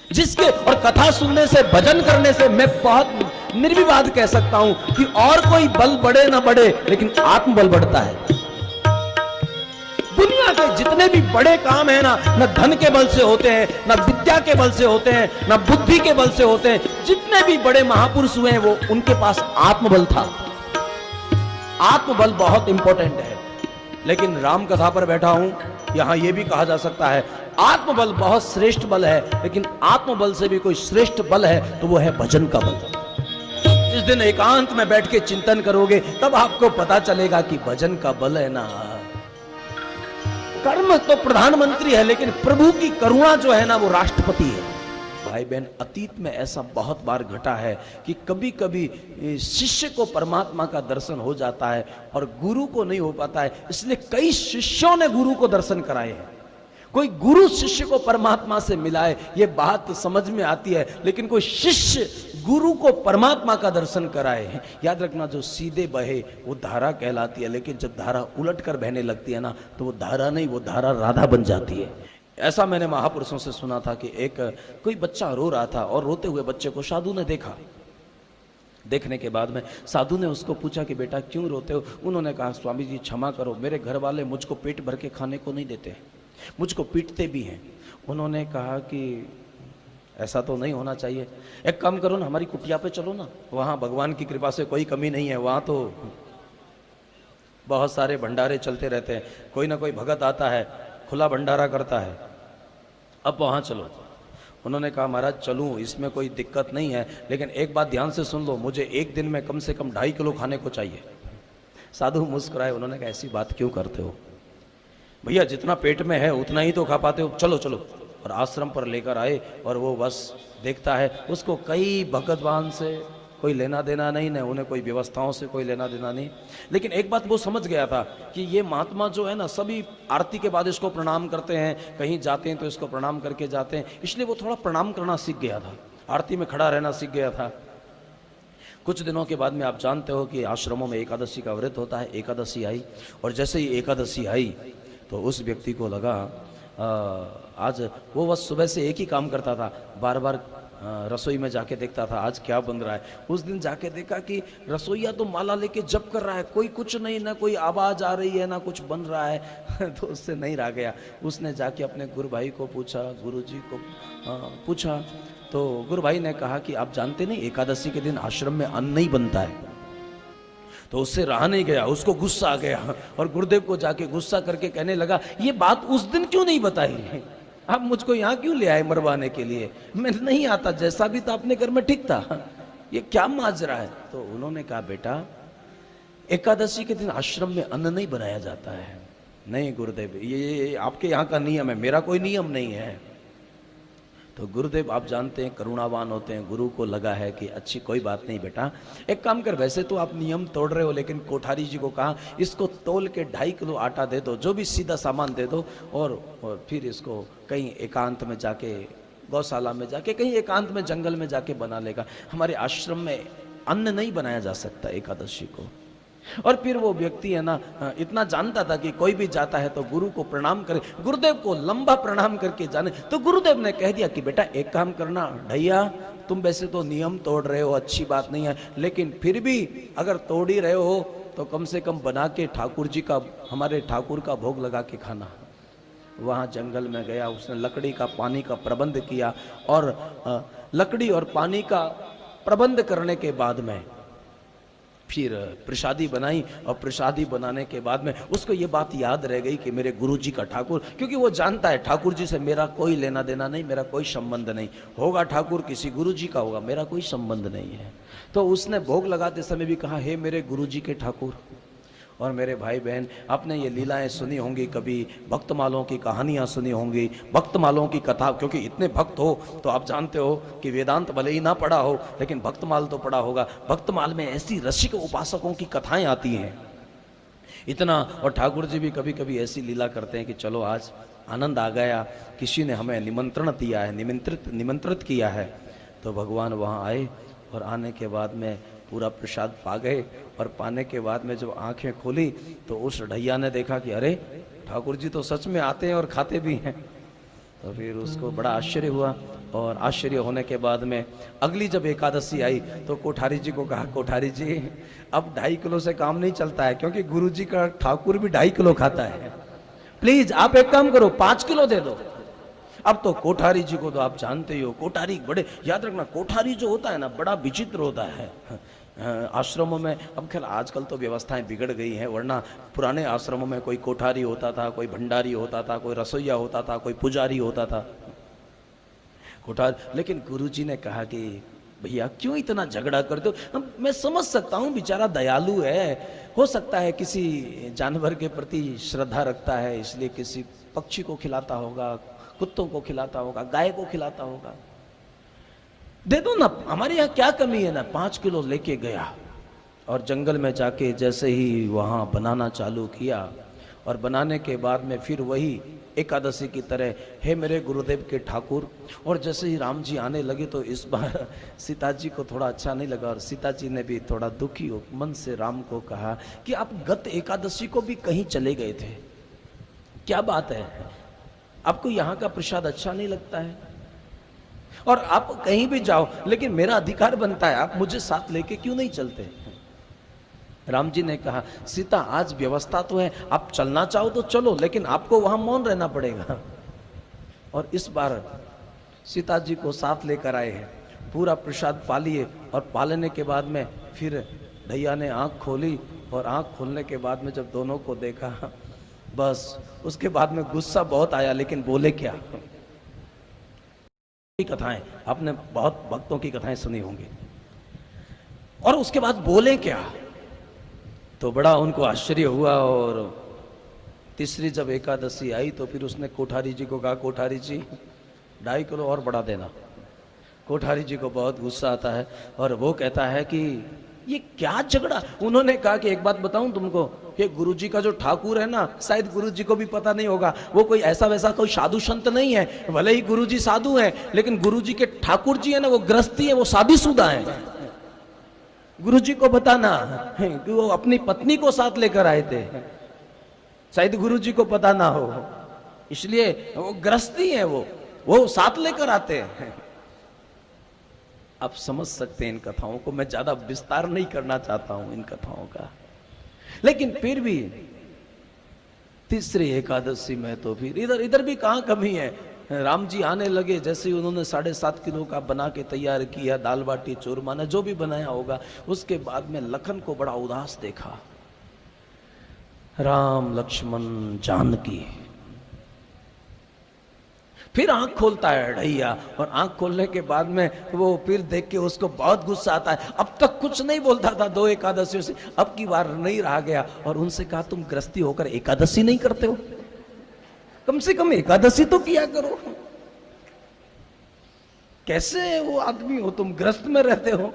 जिसके और कथा सुनने से, भजन करने से मैं बहुत निर्विवाद कह सकता हूं कि और कोई बल बढ़े ना बढ़े, लेकिन आत्मबल बढ़ता है। दुनिया के जितने भी बड़े काम है ना, न धन के बल से होते हैं, न विद्या के बल से होते हैं, न बुद्धि के बल से होते हैं। जितने भी बड़े महापुरुष हुए हैं, वो उनके पास आत्मबल था। आत्मबल बहुत इंपॉर्टेंट है। लेकिन राम कथा पर बैठा हूं, यहां यह भी कहा जा सकता है आत्मबल बहुत श्रेष्ठ बल है, लेकिन आत्मबल से भी कोई श्रेष्ठ बल है तो वो है भजन का बल। जिस दिन एकांत में बैठ के चिंतन करोगे, तब आपको पता चलेगा कि भजन का बल है ना। कर्म तो प्रधानमंत्री है, लेकिन प्रभु की करुणा जो है ना, वो राष्ट्रपति है। भाई बहन, अतीत में ऐसा बहुत बार घटा है कि कभी कभी शिष्य को परमात्मा का दर्शन हो जाता है और गुरु को नहीं हो पाता है। इसलिए कई शिष्यों ने गुरु को दर्शन कराए हैं। कोई गुरु शिष्य को परमात्मा से मिलाए, ये बात समझ में आती है, लेकिन कोई शिष्य गुरु को परमात्मा का दर्शन कराए हैं। याद रखना, जो सीधे बहे वो धारा कहलाती है, लेकिन जब धारा उलट कर बहने लगती है ना, तो वो धारा नहीं, वो धारा राधा बन जाती है। ऐसा मैंने महापुरुषों से सुना था कि एक कोई बच्चा रो रहा था और रोते हुए बच्चे को साधु ने देखा। देखने के बाद में साधु ने उसको पूछा कि बेटा क्यों रोते हो? उन्होंने कहा, स्वामी जी क्षमा करो, मेरे घर वाले मुझको पेट भर के खाने को नहीं देते, मुझको पीटते भी हैं। उन्होंने कहा कि ऐसा तो नहीं होना चाहिए, एक काम करो ना, हमारी कुटिया पे चलो ना, वहाँ भगवान की कृपा से कोई कमी नहीं है, वहाँ तो बहुत सारे भंडारे चलते रहते हैं, कोई ना कोई भगत आता है, खुला भंडारा करता है, अब वहाँ चलो। उन्होंने कहा, महाराज चलूँ, इसमें कोई दिक्कत नहीं है, लेकिन एक बात ध्यान से सुन लो, मुझे एक दिन में कम से कम 2.5 किलो खाने को चाहिए। साधु मुस्कुराए, उन्होंने कहा, ऐसी बात क्यों करते हो भैया, जितना पेट में है उतना ही तो खा पाते हो, चलो चलो। और आश्रम पर लेकर आए और वो बस देखता है, उसको कई भगवान से कोई लेना देना नहीं, न उन्हें कोई व्यवस्थाओं से कोई लेना देना नहीं। लेकिन एक बात वो समझ गया था कि ये महात्मा जो है ना, सभी आरती के बाद इसको प्रणाम करते हैं, कहीं जाते हैं तो इसको प्रणाम करके जाते हैं, इसलिए वो थोड़ा प्रणाम करना सीख गया था, आरती में खड़ा रहना सीख गया था। कुछ दिनों के बाद में आप जानते हो कि आश्रमों में एकादशी का व्रत होता है। एकादशी आई और जैसे ही एकादशी आई तो उस व्यक्ति को लगा, आज वो बस सुबह से एक ही काम करता था, बार बार रसोई में जाके देखता था आज क्या बन रहा है। उस दिन जाके देखा कि रसोईया तो माला लेके जप कर रहा है, कोई कुछ नहीं, ना कोई आवाज आ रही है, ना कुछ बन रहा है। तो उससे नहीं रह गया, उसने जाके अपने गुरु भाई को पूछा, गुरु जी को पूछा, तो गुरु भाई ने कहा कि आप जानते नहीं, एकादशी के दिन आश्रम में अन्न नहीं बनता है। तो उससे रहा नहीं गया, उसको गुस्सा आ गया और गुरुदेव को जाके गुस्सा करके कहने लगा, ये बात उस दिन क्यों नहीं बताई, आप मुझको यहाँ क्यों ले आए मरवाने के लिए, मैं नहीं आता, जैसा भी था अपने घर में ठीक था, ये क्या माजरा है। तो उन्होंने कहा, बेटा एकादशी के दिन आश्रम में अन्न नहीं बनाया जाता है। नहीं गुरुदेव, ये आपके यहाँ का नियम है, मेरा कोई नियम नहीं है। तो गुरुदेव आप जानते हैं करुणावान होते हैं, गुरु को लगा है कि अच्छी कोई बात नहीं बेटा, एक काम कर, वैसे तो आप नियम तोड़ रहे हो, लेकिन कोठारी जी को कहा इसको तोल के 2.5 किलो आटा दे दो, जो भी सीधा सामान दे दो, और फिर इसको कहीं एकांत में जाके, गौशाला में जाके, कहीं एकांत में जंगल में जाके बना लेगा। हमारे आश्रम में अन्न नहीं बनाया जा सकता एकादशी को। और फिर वो व्यक्ति है ना, इतना जानता था कि कोई भी जाता है तो गुरु को प्रणाम करे, गुरुदेव को लंबा प्रणाम करके जाने। तो गुरुदेव ने कह दिया कि बेटा एक काम करना ढैया, तुम वैसे तो नियम तोड़ रहे हो, अच्छी बात नहीं है, लेकिन फिर भी अगर तोड़ ही रहे हो तो कम से कम बना के ठाकुर जी का, हमारे ठाकुर का भोग लगा के खाना। वहाँ जंगल में गया, उसने लकड़ी का पानी का प्रबंध किया, और लकड़ी और पानी का प्रबंध करने के बाद में फिर प्रसादी बनाई, और प्रसादी बनाने के बाद में उसको ये बात याद रह गई कि मेरे गुरुजी का ठाकुर, क्योंकि वो जानता है ठाकुर जी से मेरा कोई लेना देना नहीं, मेरा कोई संबंध नहीं, होगा ठाकुर किसी गुरुजी का होगा, मेरा कोई संबंध नहीं है। तो उसने भोग लगाते समय भी कहा, हे मेरे गुरुजी के ठाकुर। और मेरे भाई बहन, आपने ये लीलाएं सुनी होंगी, कभी भक्तमालों की कहानियां सुनी होंगी, भक्तमालों की कथा, क्योंकि इतने भक्त हो तो आप जानते हो कि वेदांत भले ही ना पढ़ा हो, लेकिन भक्तमाल तो पढ़ा होगा। भक्तमाल में ऐसी रसिक उपासकों की कथाएं आती हैं इतना, और ठाकुर जी भी कभी कभी ऐसी लीला करते हैं कि चलो आज आनंद आ गया, किसी ने हमें निमंत्रण दिया है, निमंत्रित किया है। तो भगवान वहाँ आए, और आने के बाद में पूरा प्रसाद पा गए, और पाने के बाद में जब आंखें खोली तो उस ढैया ने देखा कि अरे ठाकुर जी तो सच में आते हैं और खाते भी हैं। तो फिर उसको बड़ा आश्चर्य हुआ, और आश्चर्य होने के बाद में अगली जब एकादशी आई तो कोठारी जी को कहा, कोठारी जी अब 2.5 किलो से काम नहीं चलता है, क्योंकि गुरुजी का ठाकुर भी 2.5 किलो खाता है, प्लीज आप एक काम करो 5 किलो दे दो। अब तो कोठारी जी को तो आप जानते ही हो, कोठारी बड़े, याद रखना कोठारी जो होता है ना बड़ा विचित्र होता है आश्रमों में। अब खैर आजकल तो व्यवस्थाएं बिगड़ गई हैं, वरना पुराने आश्रमों में कोई कोठारी होता था, कोई भंडारी होता था, कोई रसोईया होता था, कोई पुजारी होता था, कोठार। लेकिन गुरुजी ने कहा कि भैया क्यों इतना झगड़ा करते हो, मैं समझ सकता हूँ बेचारा दयालु है, हो सकता है किसी जानवर के प्रति श्रद्धा रखता है, इसलिए किसी पक्षी को खिलाता होगा, कुत्तों को खिलाता होगा, गाय को खिलाता होगा, दे दो ना, हमारे यहाँ क्या कमी है ना। 5 किलो लेके गया और जंगल में जाके जैसे ही वहाँ बनाना चालू किया, और बनाने के बाद में फिर वही एकादशी की तरह, हे मेरे गुरुदेव के ठाकुर। और जैसे ही राम जी आने लगे तो इस बार सीता जी को थोड़ा अच्छा नहीं लगा, और सीता जी ने भी थोड़ा दुखी मन से राम को कहा कि आप गत एकादशी को भी कहीं चले गए थे, क्या बात है, आपको यहाँ का प्रसाद अच्छा नहीं लगता है, और आप कहीं भी जाओ लेकिन मेरा अधिकार बनता है, आप मुझे साथ लेके क्यों नहीं चलते। राम जी ने कहा, सीता आज व्यवस्था तो है, आप चलना चाहो तो चलो, लेकिन आपको वहां मौन रहना पड़ेगा। और इस बार सीता जी को साथ लेकर आए हैं, पूरा प्रसाद पा लिए, और पालने के बाद में फिर भैया ने आंख खोली, और आंख खोलने के बाद में जब दोनों को देखा, बस उसके बाद में गुस्सा बहुत आया, लेकिन बोले क्या। कथाएं आपने बहुत भक्तों की कथाएं सुनी होंगी, और उसके बाद बोले क्या, तो बड़ा उनको आश्चर्य हुआ। और तीसरी जब एकादशी आई तो फिर उसने कोठारी जी को कहा, कोठारी जी 2.5 किलो और बढ़ा देना। कोठारी जी को बहुत गुस्सा आता है, और वो कहता है कि ये क्या झगड़ा। उन्होंने कहा कि एक बात बताऊं तुमको, कि गुरुजी का जो ठाकुर है ना, शायद गुरुजी को भी पता नहीं होगा, वो कोई ऐसा वैसा कोई साधु संत नहीं है, भले ही गुरुजी साधु हैं, लेकिन गुरुजी के ठाकुर जी है ना वो गृहस्थी है, वो शादीशुदा है। गुरुजी को बताना कि वो अपनी पत्नी को साथ लेकर आए थे, शायद गुरुजी को पता ना हो, इसलिए वो गृहस्थी है, वो साथ लेकर आते हैं। आप समझ सकते हैं इन कथाओं को, मैं ज्यादा विस्तार नहीं करना चाहता हूं इन कथाओं का, लेकिन फिर भी तीसरी एकादशी में तो फिर इधर भी कहां कमी है। राम जी आने लगे, जैसे ही उन्होंने 7.5 किलो का बना के तैयार किया, दाल बाटी चूरमा ने जो भी बनाया होगा, उसके बाद में लखन को बड़ा उदास देखा। राम लक्ष्मण जानकी, फिर आंख खोलता है ढैया, और आंख खोलने के बाद में वो फिर देख के उसको बहुत गुस्सा आता है। अब तक कुछ नहीं बोलता था 2 एकादशियों से, अब की बार नहीं रहा गया, और उनसे कहा तुम गृहस्थी होकर एकादशी नहीं करते हो, कम से कम एकादशी तो किया करो, कैसे वो आदमी हो तुम, गृहस्थ में रहते हो।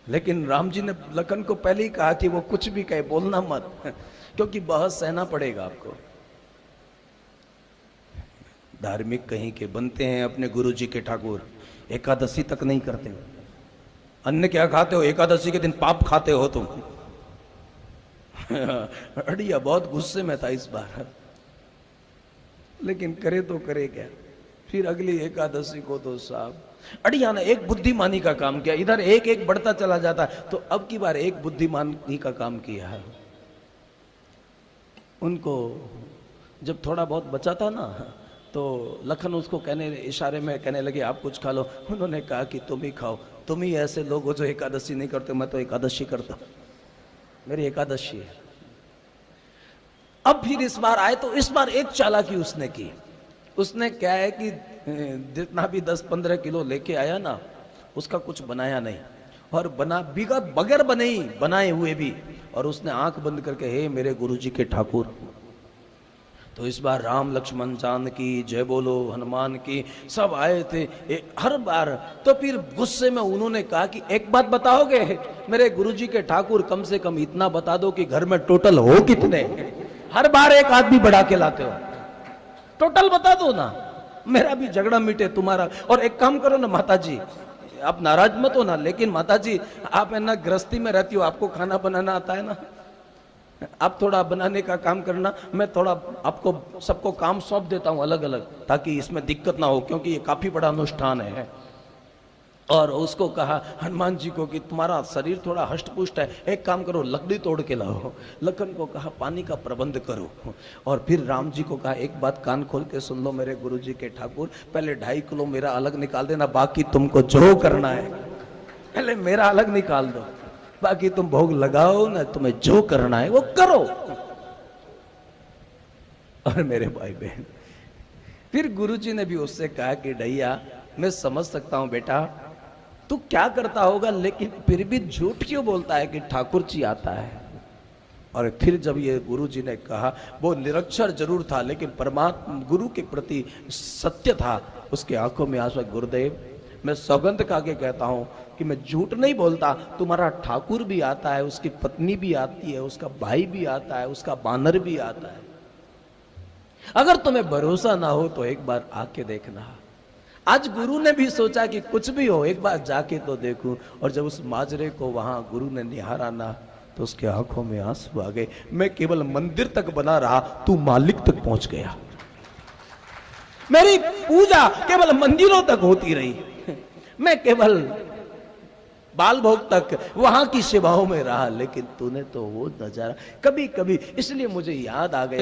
लेकिन राम जी ने लखन को पहले ही कहा कि वो कुछ भी कहे बोलना मत, क्योंकि बहुत सहना पड़ेगा आपको। धार्मिक कहीं के बनते हैं अपने गुरु जी के ठाकुर, एकादशी तक नहीं करते। अन्न क्या खाते हो, एकादशी के दिन पाप खाते हो तुम। अड़िया बहुत गुस्से में था इस बार, लेकिन करे तो करे क्या। फिर अगली एकादशी को तो साहब अड़िया ने एक बुद्धिमानी का काम किया, इधर एक एक बढ़ता चला जाता, तो अब की बार एक बुद्धिमानी का काम किया है। उनको जब थोड़ा बहुत बचा था ना, तो लखन उसको इशारे में कहने लगे आप कुछ खा लो। उन्होंने कहा कि तुम ही खाओ, तुम ही ऐसे लोग हो जो एकादशी नहीं करते, मैं तो एकादशी करता हूं, मेरी एकादशी है। अब फिर इस बार आए तो इस बार एक चालाकी उसने की। उसने क्या है कि जितना भी 10-15 किलो लेके आया ना, उसका कुछ बनाया नहीं, और बगैर बनाए हुए भी, और उसने आंख बंद करके हे मेरे गुरुजी के ठाकुर। तो इस बार राम लक्ष्मण जानकी जय बोलो हनुमान की सब आए थे हर बार। तो फिर गुस्से में उन्होंने कहा कि एक बात बताओगे मेरे गुरुजी के ठाकुर, कम से कम इतना बता दो कि घर में टोटल हो कितने। हर बार एक आदमी बढ़ा के लाते हो, टोटल बता दो ना, मेरा भी झगड़ा मिटे तुम्हारा। और एक काम करो ना माता जी, आप नाराज मत हो ना, लेकिन माता जी आप है ना गृहस्थी में रहती हो, आपको खाना बनाना आता है ना, आप थोड़ा बनाने का काम करना, मैं थोड़ा आपको सबको काम सौंप देता हूं अलग अलग, ताकि इसमें दिक्कत ना हो, क्योंकि ये काफी बड़ा अनुष्ठान है। और उसको कहा हनुमान जी को कि तुम्हारा शरीर थोड़ा हष्ट पुष्ट है, एक काम करो लकड़ी तोड़ के लाओ। लखन को कहा पानी का प्रबंध करो। और फिर राम जी को कहा एक बात कान खोल के सुन लो मेरे गुरु जी के ठाकुर, पहले 2.5 किलो मेरा अलग निकाल देना, बाकी तुमको जो करना है पहले मेरा अलग निकाल दो, बाकी तुम भोग लगाओ ना, तुम्हें जो करना है वो करो। और मेरे भाई बहन, फिर गुरुजी ने भी उससे कहा कि ढैया मैं समझ सकता हूं बेटा तू क्या करता होगा, लेकिन फिर भी झूठ क्यों बोलता है कि ठाकुर जी आता है। और फिर जब ये गुरुजी ने कहा, वो निरक्षर जरूर था लेकिन परमात्मा गुरु के प्रति सत्य था, उसके आंखों में आंसू। गुरुदेव मैं सौगंध खा के कहता हूं कि मैं झूठ नहीं बोलता, तुम्हारा ठाकुर भी आता है, उसकी पत्नी भी आती है, उसका भाई भी आता है, उसका बानर भी आता है। अगर तुम्हें भरोसा ना हो तो एक बार आके देखना। आज गुरु ने भी सोचा कि कुछ भी हो एक बार जाके तो देखूं, और जब उस माजरे को वहां गुरु ने निहारा ना तो उसके आंखों में आंसू आ गए। मैं केवल मंदिर तक बना रहा, तू मालिक तक पहुंच गया। मेरी पूजा केवल मंदिरों तक होती रही, मैं केवल बाल भोग तक वहां की सेवाओं में रहा, लेकिन तूने तो वो नजारा कभी कभी, इसलिए मुझे याद आ गया।